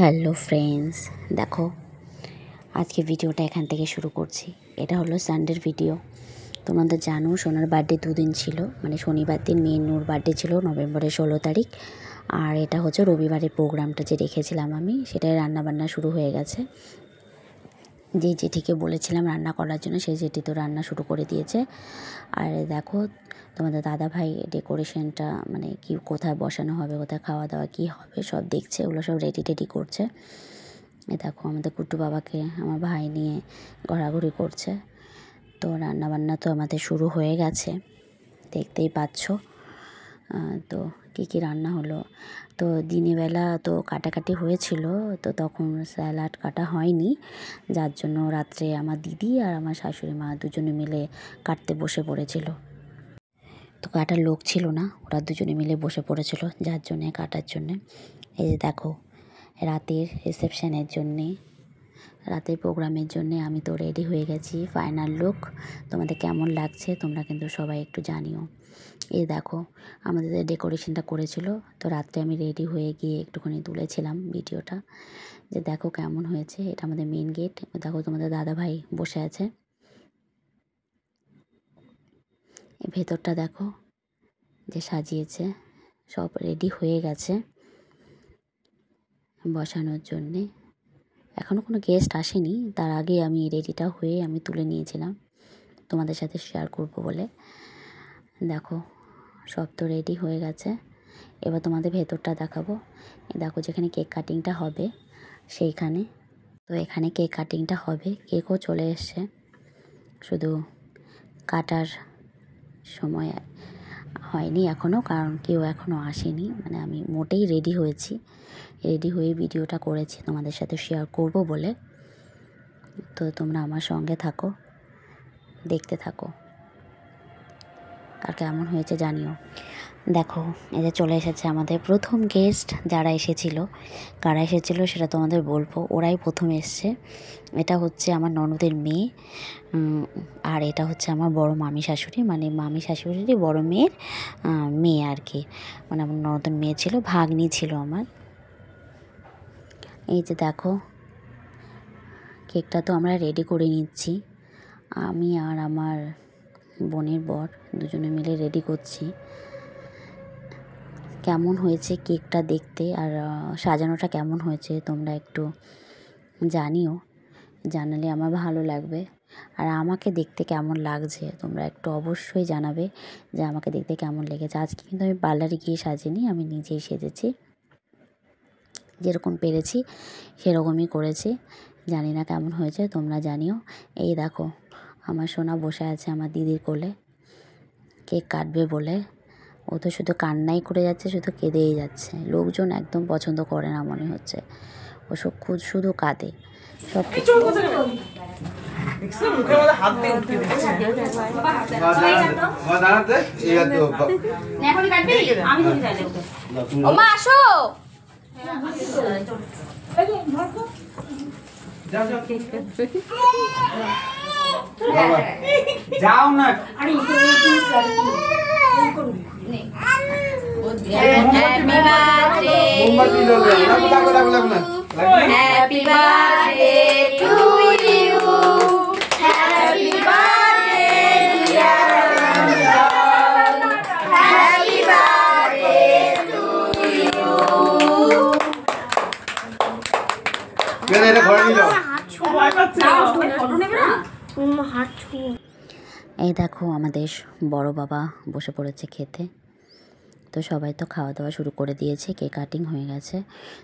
Hello friends, দেখো আজকে ভিডিওটা এখান থেকে শুরু করছি। এটা হলো সানডের ভিডিও। তোমাদের জানো সোনার বার্থডে দুদিন ছিল, মানে শনিবার দিন মেয়ের নূর বার্থডে ছিল নভেম্বরের 16 তারিখ, আর এটা হচ্ছে রবিবারের প্রোগ্রামটা যে রেখেছিলাম আমি, সেটাই রান্নাবান্না শুরু হয়ে গেছে। যে জেঠিকে বলেছিলাম রান্না করার জন্য, সেই জেঠি তো রান্না শুরু করে দিয়েছে। আর দেখো তোমাদের দাদা ভাই ডেকোরেশনটা, মানে কি কোথায় বসানো হবে, কোথায় খাওয়া দাওয়া কী হবে সব দেখছে, ওগুলো সব রেডি টেডি করছে। দেখো আমাদের কুট্টু বাবাকে আমার ভাই নিয়ে ঘোরাঘুরি করছে। তো রান্নাবান্না তো আমাদের শুরু হয়ে গেছে, দেখতেই পাচ্ছ। তো কী রান্না হলো, তো দিনের বেলা তো কাটাকাটি হয়েছিল, তো তখন স্যালাড কাটা হয়নি, যার জন্য রাত্রে আমার দিদি আর আমার শাশুড়ি মা দুজনে মিলে কাটতে বসে পড়েছিল। তো কাটার লোক ছিল না, ওরা দুজনে মিলে বসে পড়েছিল যার জন্যে কাটার জন্যে। এই যে দেখো রাতের রিসেপশানের জন্যে, রাতের প্রোগ্রামের জন্যে আমি তো রেডি হয়ে গেছি। ফাইনাল লুক তোমাদের কেমন লাগছে তোমরা কিন্তু সবাই একটু জানিও। এই দেখো আমাদের ডেকোরেশনটা করেছিল, তো রাত্রে আমি রেডি হয়ে গিয়ে একটুখানি তুলেছিলাম ভিডিওটা, যে দেখো কেমন হয়েছে। এটা আমাদের মেন গেট। দেখো তোমাদের দাদা ভাই বসে আছে। এই ভেতরটা দেখো যে সাজিয়েছে, সব রেডি হয়ে গেছে বসানোর জন্যে। এখনও কোনো গেস্ট আসেনি, তার আগে আমি রেডিটা হয়ে আমি তুলে নিয়েছিলাম তোমাদের সাথে শেয়ার করব বলে। দেখো সব তো রেডি হয়ে গেছে, এবার তোমাদের ভেতরটা দেখাবো। দেখো যেখানে কেক কাটিংটা হবে সেইখানে, তো এখানে কেক কাটিংটা হবে, কেকও চলে এসছে, শুধু কাটার সময় হয়নি এখনও, কারণ কেউ এখনও আসেনি। মানে আমি মোটেই রেডি হয়েছি, রেডি হয়ে ভিডিওটা করেছি তোমাদের সাথে শেয়ার করব বলে। তো তোমরা আমার সঙ্গে থাকো, দেখতে থাকো, আর কেমন হয়েছে জানিও। দেখো এই যে চলে এসেছে আমাদের প্রথম গেস্ট। যারা এসেছিলো, কারা এসেছিলো সেটা তোমাদের বলবো, ওরাই প্রথম এসছে। এটা হচ্ছে আমার ননদের মেয়ে, আর এটা হচ্ছে আমার বড় মামি শাশুড়ি, মানে মামি শাশুড়িরই বড় মেয়ের মেয়ে আর কি, মানে আমার ননদের মেয়ে ছিল, ভাগ্নি ছিল আমার। এই যে দেখো কেকটা তো আমরা রেডি করে নিচ্ছি, আমি আর আমার বোনের বর দুজনে মিলে রেডি করছি। কেমন হয়েছে কেকটা দেখতে আর সাজানোটা কেমন হয়েছে তোমরা একটু জানিও, জানালে আমার ভালো লাগবে। আর আমাকে দেখতে কেমন লাগছে তোমরা একটু অবশ্যই জানাবে যে আমাকে দেখতে কেমন লেগেছে। আজকে কিন্তু আমি পার্লারে গিয়ে সাজিনি, আমি নিজেই সেজেছি, যেরকম পেরেছি সেরকমই করেছি। জানি না কেমন হয়েছে, তোমরা জানিও। এই দেখো আমার সোনা বসে আছে আমার দিদির কোলে, কেক কাটবে বলে। ও তো শুধু কান্নাই করে যাচ্ছে, শুধু কেঁদেই যাচ্ছে। লোকজন একদম পছন্দ করে না মনে হচ্ছে, ও শুধু কাঁদে সব কিছু। যাও না। Happy birthday to you. Happy birthday dear Anjan. Happy birthday to you. এই দেখো আমাদের বড় বাবা বসে পড়েছে খেতে। তো সবাই তো খাওয়া দাওয়া শুরু করে দিয়েছে, কেক কাটিং হয়ে গেছে।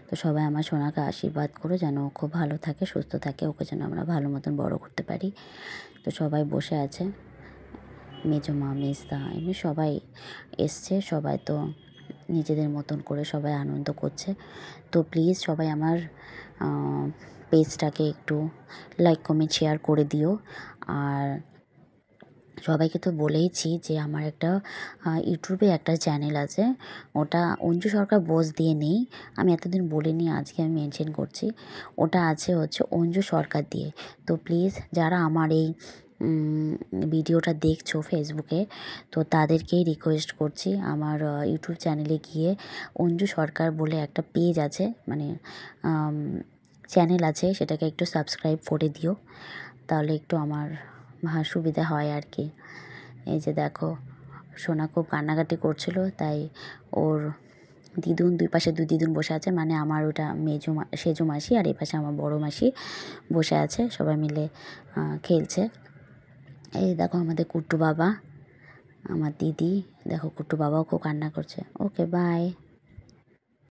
তো সবাই আমার সোনাকে আশীর্বাদ করো যেন ও খুব ভালো থাকে, সুস্থ থাকে, ওকে যেন আমরা ভালো মতন বড় করতে পারি। তো সবাই বসে আছে, মেজো মা, মেজদা, এমনি সবাই এসছে। সবাই তো নিজেদের মতন করে সবাই আনন্দ করছে। তো প্লিজ সবাই আমার পেজটাকে একটু লাইক কমেন্ট শেয়ার করে দিও। আর সবাইকে তো বলেইছি যে আমার একটা ইউটিউবে একটা চ্যানেল আছে, ওটা অঞ্জু সরকার বোস দিয়ে নেই, আমি এতদিন বলিনি, আজকে আমি মেনশন করছি। ওটা আছে হচ্ছে অঞ্জু সরকার দিয়ে। তো প্লিজ যারা আমার এই ভিডিওটা দেখছো ফেসবুকে, তো তাদেরকেই রিকোয়েস্ট করছি আমার ইউটিউব চ্যানেলে গিয়ে অঞ্জু সরকার বলে একটা পেজ আছে, মানে চ্যানেল আছে, সেটাকে একটু সাবস্ক্রাইব করে দিও, তাহলে একটু আমার সুবিধা হয় আর কি। এই যে দেখো, সোনা খুব কান্নাকাটি করছিল, তাই ওর দিদুন, দুই পাশে দুই দিদুন বসে আছে, মানে আমার ওটা সেজু মাসি আর এই পাশে আমার বড় মাসি বসে আছে, সবাই মিলে খেলছে। এই দেখো আমাদের কুট্টু বাবা, আমার দিদি, দেখো কুট্টু বাবাও খুব কান্না করছে। ওকে, বাই।